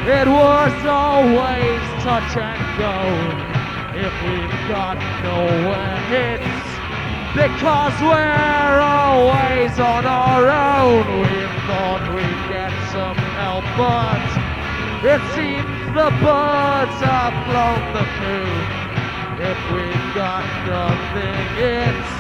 It was always touch and go. If we've got nowhere hits, because we're always on our own. We thought we'd get some help, but it seems the birds have flown the coop. If we've got nothing, it's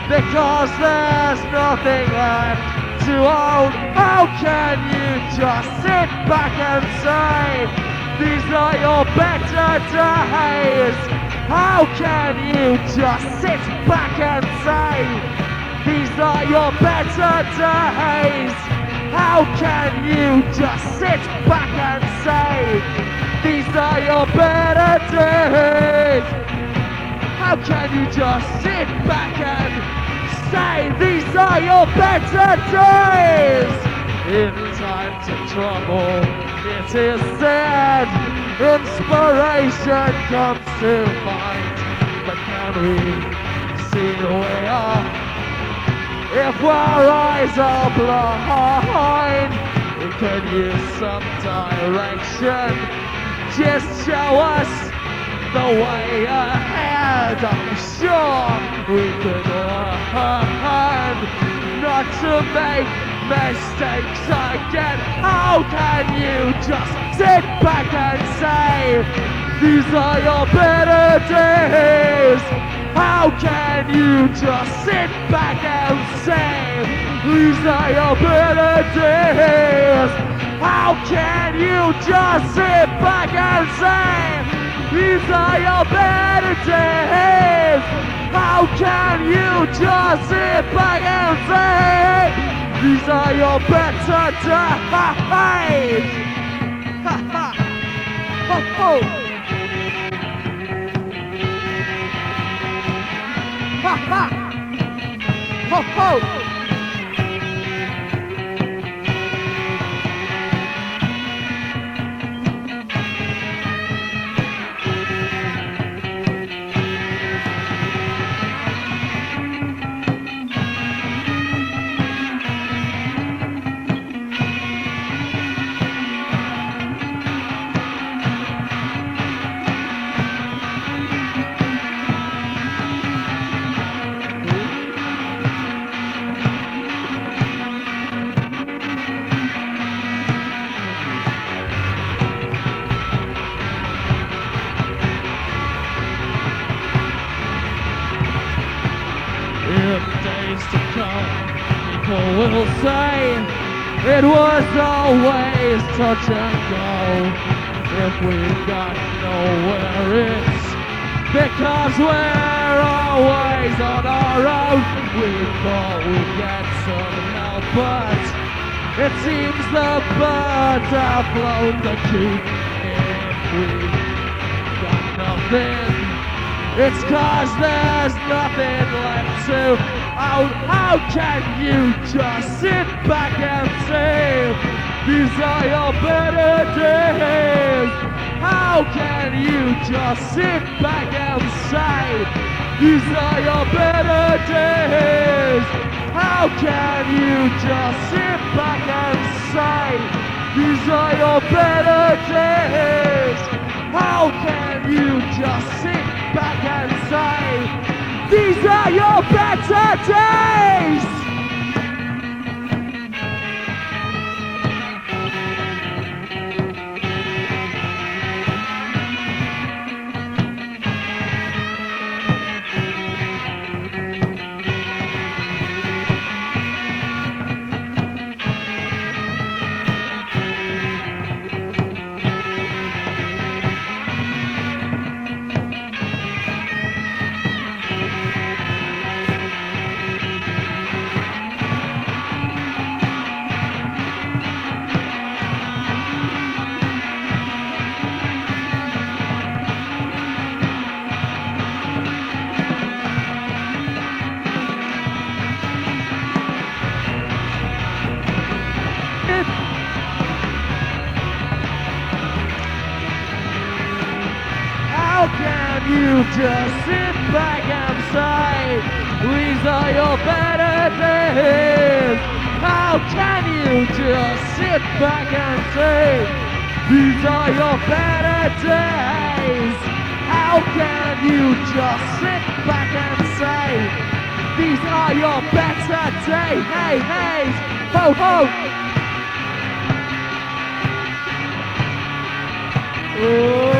because there's nothing left to own. How can you just sit back and say these are your better days? How can you just sit back and say these are your better days? How can you just sit back and say these are your better days? How can you just sit back and say these are your better days? In times of trouble, it is said, inspiration comes to mind. But can we see the way up if our eyes are blind? We could use some direction. Just show us the way ahead. I'm sure we could learn not to make mistakes again. How can you just sit back and say these are your better days? How can you just sit back and say these are your better days? How can you just sit back and say these are your better days? How can you just sit back and say these are your better days? Ha ha! Ho ho! Ha ha! Ho ho! People will say it was always touch and go. If we've got nowhere, it's because we're always on our own. We thought we'd get some help, but it seems the birds have flown the coop. If we've got nothing, it's cause there's nothing left to own. How can you just sit back and say these are your better days? How can you just sit back and say these are your better days? How can you just sit back and say these are your better days? How can you just sit back and say these are your better days? You just sit back and say these are your better days. How can you just sit back and say These are your better days. How can you just sit back and say, these are your better days? Hey, hey, ho, ho. Oh.